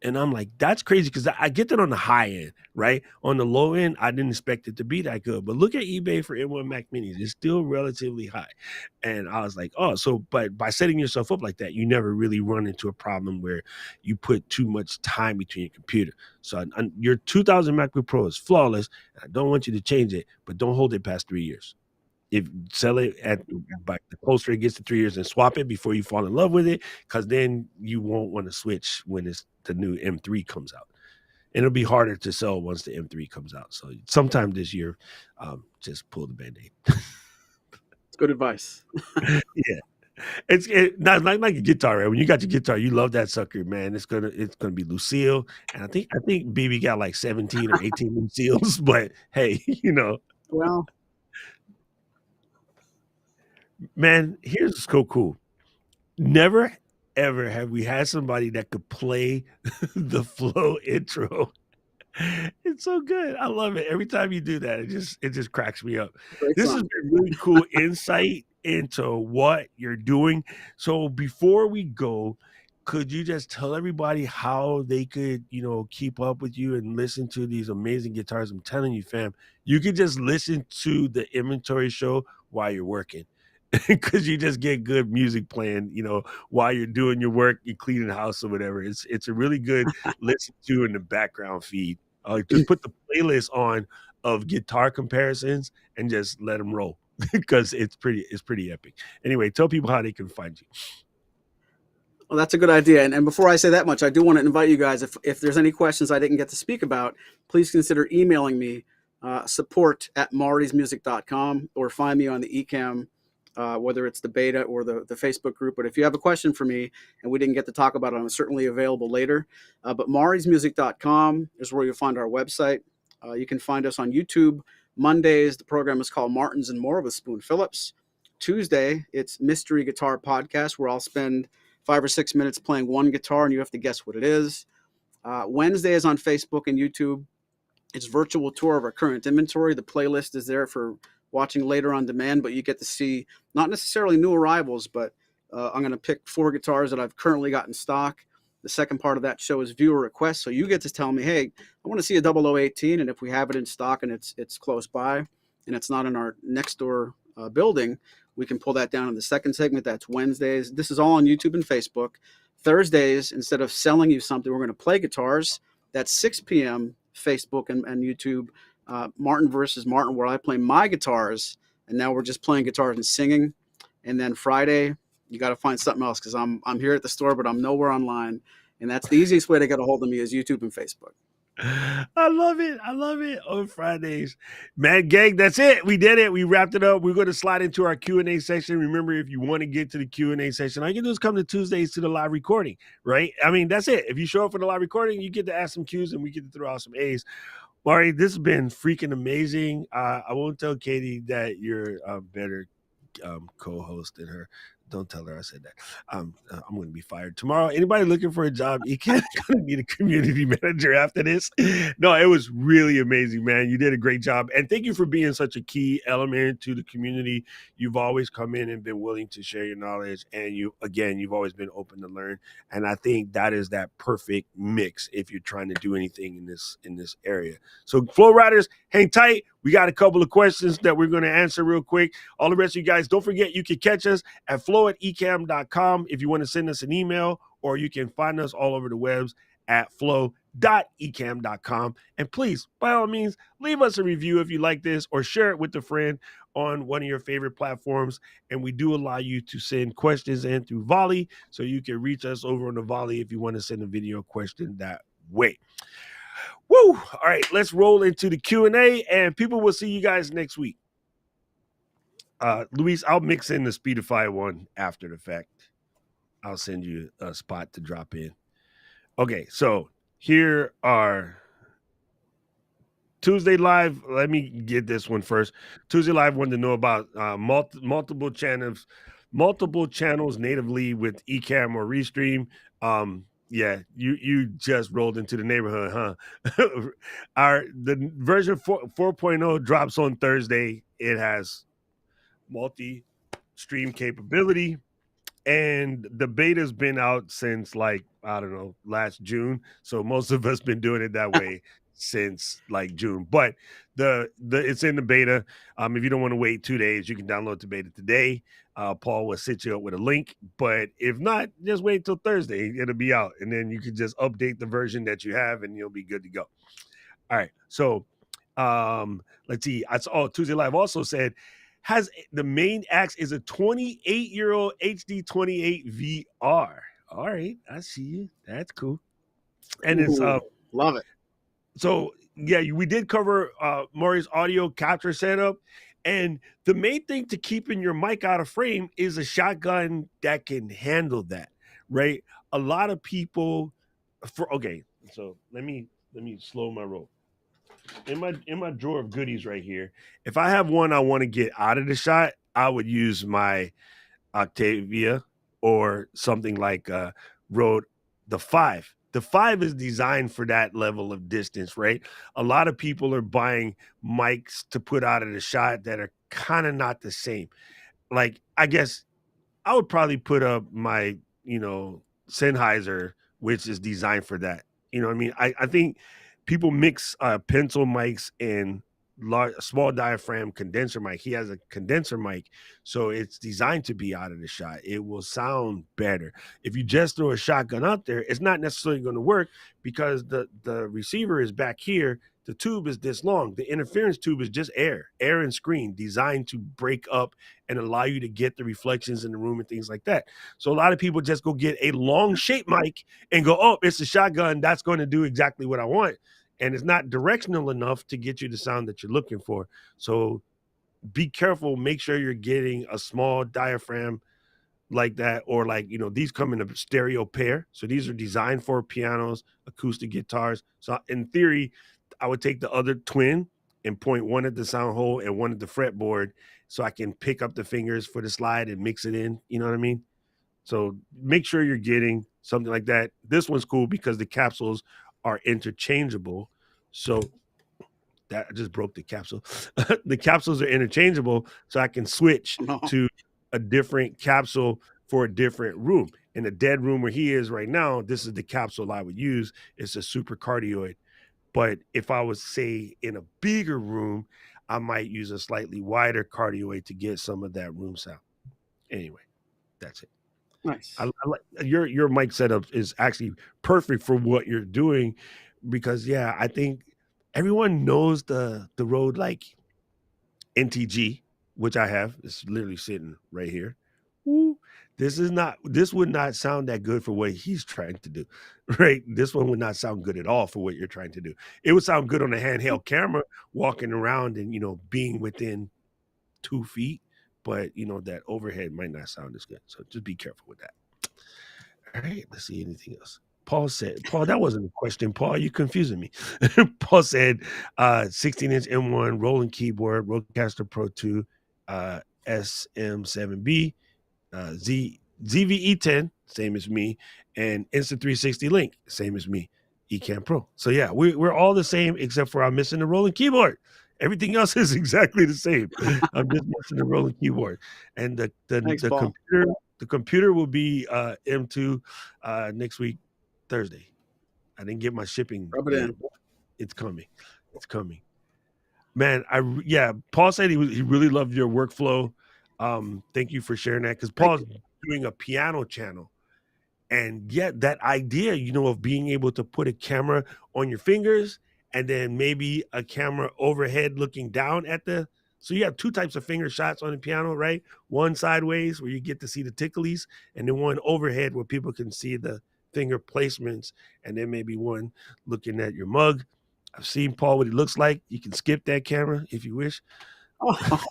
And I'm like, that's crazy because I get that on the high end, right? On the low end, I didn't expect it to be that good. But look at eBay for M1 Mac Minis. It's still relatively high. And I was like, but by setting yourself up like that, you never really run into a problem where you put too much time between your computer. So your 2000 MacBook Pro is flawless. I don't want you to change it, but don't hold it past 3 years. If sell it by the closer it gets to 3 years and swap it before you fall in love with it, because then you won't want to switch when the new M3 comes out. And it'll be harder to sell once the M3 comes out. So sometime this year, just pull the Band-Aid. It's good advice. Yeah. It's not like a guitar, right? When you got your guitar, you love that sucker, man. It's gonna be Lucille. And I think BB got like 17 or 18 Lucille's, but hey, Well, man, here's so cool. Never ever have we had somebody that could play the flow intro. It's so good. I love it. Every time you do that, it just cracks me up. This is a really cool insight into what you're doing. So before we go, could you just tell everybody how they could, keep up with you and listen to these amazing guitars? I'm telling you, fam, you could just listen to the inventory show while you're working. Because you just get good music playing, while you're doing your work, you're cleaning the house or whatever. It's a really good listen to in the background feed. Just put the playlist on of guitar comparisons and just let them roll because it's pretty epic. Anyway, tell people how they can find you. Well, that's a good idea. And before I say that much, I do want to invite you guys, if there's any questions I didn't get to speak about, please consider emailing me, support@maurysmusic.com, or find me on the Ecamm, whether it's the beta or the Facebook group. But if you have a question for me and we didn't get to talk about it, I'm certainly available later. But maurysmusic.com is where you'll find our website. You can find us on YouTube. Mondays, the program is called Martins and More with Spoon Phillips. Tuesday, it's Mystery Guitar Podcast, where I'll spend 5 or 6 minutes playing one guitar and you have to guess what it is. Wednesday is on Facebook and YouTube. It's virtual tour of our current inventory. The playlist is there for watching later on demand, but you get to see not necessarily new arrivals, but I'm going to pick 4 guitars that I've currently got in stock. The second part of that show is viewer requests. So you get to tell me, hey, I want to see a 0018, and if we have it in stock and it's close by and it's not in our next door building, we can pull that down in the second segment. That's Wednesdays. This is all on YouTube and Facebook. Thursdays, instead of selling you something, we're going to play guitars. That's 6 p.m. Facebook and YouTube. Martin versus Martin, where I play my guitars, and now we're just playing guitars and singing. And then Friday, you got to find something else because I'm here at the store, but I'm nowhere online. And that's the easiest way to get a hold of me is YouTube and Facebook. I love it. I love it on Fridays. Man, gang, that's it. We did it. We wrapped it up. We're going to slide into our Q&A section. Remember, if you want to get to the Q&A section, all you can do is come to Tuesdays to the live recording, right? I mean, that's it. If you show up for the live recording, you get to ask some Qs and we get to throw out some As. Maury, this has been freaking amazing. I won't tell Katie that you're a better co-host than her. Don't tell her I said that. I'm going to be fired tomorrow. Anybody looking for a job? You can't going to be the community manager after this. No, it was really amazing, man. You did a great job, and thank you for being such a key element to the community. You've always come in and been willing to share your knowledge, and you've always been open to learn. And I think that is that perfect mix if you're trying to do anything in this area. So, Flow Riders, hang tight. We got a couple of questions that we're going to answer real quick. All the rest of you guys, don't forget you can catch us at flow@ecamm.com if you want to send us an email, or you can find us all over the webs at flow.ecamm.com. And please, by all means, leave us a review if you like this, or share it with a friend on one of your favorite platforms. And we do allow you to send questions in through Volley, so you can reach us over on the Volley if you want to send a video question that way. Woo! All right, let's roll into the Q&A, and people will see you guys next week. Luis, I'll mix in the Speedify one after the fact. I'll send you a spot to drop in. Okay, so here are Tuesday Live. Let me get this one first. Tuesday Live wanted to know about multiple channels natively with Ecamm or Restream. Yeah, you just rolled into the neighborhood, huh? The version 4.0 drops on Thursday. It has multi-stream capability, and the beta's been out since, like, I don't know, last June. So most of us been doing it that way since like June. But the it's in the beta. If you don't want to wait 2 days, you can download the beta today. Paul will set you up with a link, but if not, just wait till Thursday. It'll be out, and then you can just update the version that you have, and you'll be good to go. All right. So let's see. Tuesday Live also said, has the main axe is a 28-year-old HD28 VR. All right, I see you. That's cool. And it's Ooh, love it. so yeah, we did cover Maury's audio capture setup, and the main thing to keeping your mic out of frame is a shotgun that can handle that, right? A lot of people so let me slow my roll. In my drawer of goodies right here, if I have one I want to get out of the shot, I would use my Octavia or something like Rode the 5. The 5 is designed for that level of distance, right? A lot of people are buying mics to put out of the shot that are kind of not the same. Like, I guess I would probably put up my, Sennheiser, which is designed for that. You know what I mean? I think people mix pencil mics and small diaphragm condenser mic. He has a condenser mic, so it's designed to be out of the shot. It will sound better. If you just throw a shotgun out there, it's not necessarily going to work because the receiver is back here. The tube is this long. The interference tube is just air and screen designed to break up and allow you to get the reflections in the room and things like that. So a lot of people just go get a long shape mic and go, oh, it's a shotgun. That's going to do exactly what I want. And it's not directional enough to get you the sound that you're looking for. So be careful. Make sure you're getting a small diaphragm like that, or like, these come in a stereo pair. So these are designed for pianos, acoustic guitars. So in theory, I would take the other twin and point one at the sound hole and one at the fretboard so I can pick up the fingers for the slide and mix it in. You know what I mean? So make sure you're getting something like that. This one's cool because the capsules are interchangeable. So that I just broke the capsule. The capsules are interchangeable, so I can switch No. to a different capsule for a different room. In the dead room where he is right now, this is the capsule I would use. It's a super cardioid. But if I was, say, in a bigger room, I might use a slightly wider cardioid to get some of that room sound. Anyway, that's it. Nice. I like your mic setup is actually perfect for what you're doing because yeah, I think everyone knows the road like NTG, which I have. It's literally sitting right here. Woo. This would not sound that good for what he's trying to do. Right? This one would not sound good at all for what you're trying to do. It would sound good on a handheld camera walking around and being within 2 feet, but that overhead might not sound as good. So just be careful with that. All right, let's see anything else. Paul, that wasn't a question. Paul, you confusing me. Paul said 16-inch M1 rolling keyboard, Rodecaster Pro 2, SM7B, ZVE10, same as me, and Insta360 Link, same as me, Ecamm Pro. So yeah, we're all the same except for I'm missing the rolling keyboard. Everything else is exactly the same. I'm just missing the rolling keyboard, and Thanks, the Paul. computer will be M2 next week Thursday. I didn't get my shipping Rub it yet. in. It's coming. It's coming. Man, yeah, Paul said he really loved your workflow. Thank you for sharing that because Thank Paul's you. doing a piano channel. And yet that idea, of being able to put a camera on your fingers and then maybe a camera overhead looking down at so you have two types of finger shots on the piano, right? One sideways where you get to see the ticklies, and then one overhead where people can see the finger placements, and then maybe one looking at your mug. I've seen Paul what he looks like. You can skip that camera if you wish. Oh,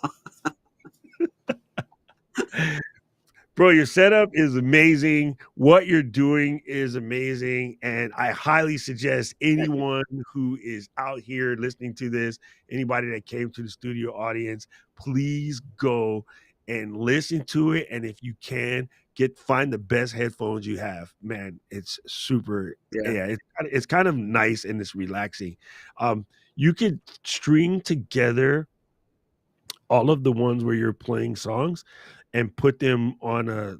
Bro, your setup is amazing. What you're doing is amazing. And I highly suggest thank you. anyone who is out here listening to this, anybody that came to the studio audience, please go and listen to it. And if you can, find the best headphones you have. Man, it's super. Yeah. Yeah, it's kind of nice and it's relaxing. You could string together all of the ones where you're playing songs and put them on a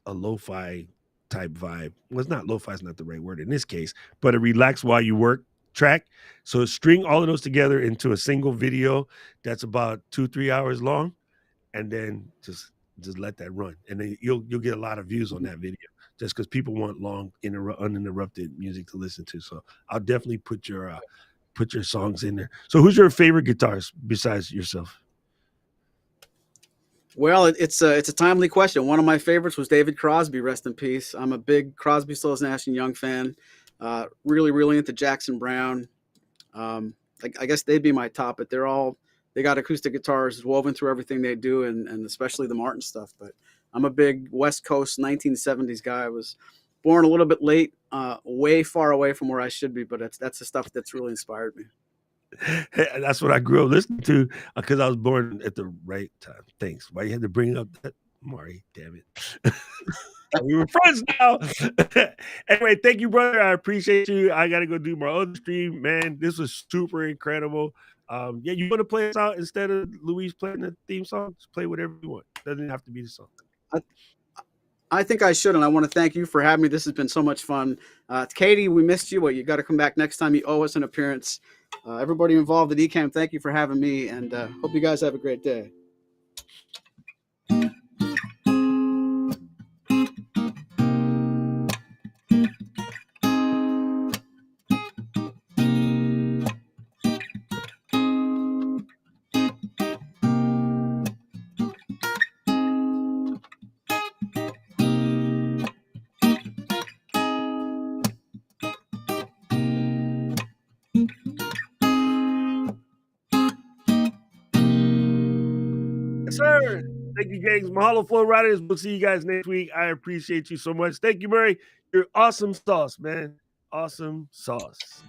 lo-fi type vibe. Well, it's not lo-fi is not the right word in this case, but a relax while you work track. So string all of those together into a single video that's about 2-3 hours long, and then just let that run, and then you'll get a lot of views on that video just because people want long uninterrupted music to listen to. So I'll definitely put your songs in there. So who's your favorite guitarist besides yourself? Well, it's a timely question. One of my favorites was David Crosby, rest in peace. I'm a big Crosby, Stills, Nash and Young fan. Really, really into Jackson Brown. I guess they'd be my top, but they got acoustic guitars woven through everything they do, and especially the Martin stuff. But I'm a big West Coast 1970s guy. I was born a little bit late, way far away from where I should be, but that's the stuff that's really inspired me. That's what I grew up listening to because I was born at the right time. Thanks. Why you had to bring up that, Maury? Damn it. We were friends now. Anyway, thank you, brother. I appreciate you. I got to go do my other stream. Man, this was super incredible. Yeah, you want to play us out instead of Luis playing the theme song? Just play whatever you want. Doesn't have to be the song. I, I think I should, and I want to thank you for having me. This has been so much fun. Katie, we missed you. Well, you got to come back next time. You owe us an appearance. Everybody involved at Ecamm, thank you for having me, and hope you guys have a great day. Yes, sir. Thank you, gangs. Mahalo, Flow Riders. We'll see you guys next week. I appreciate you so much. Thank you, Murray. You're awesome sauce, man. Awesome sauce.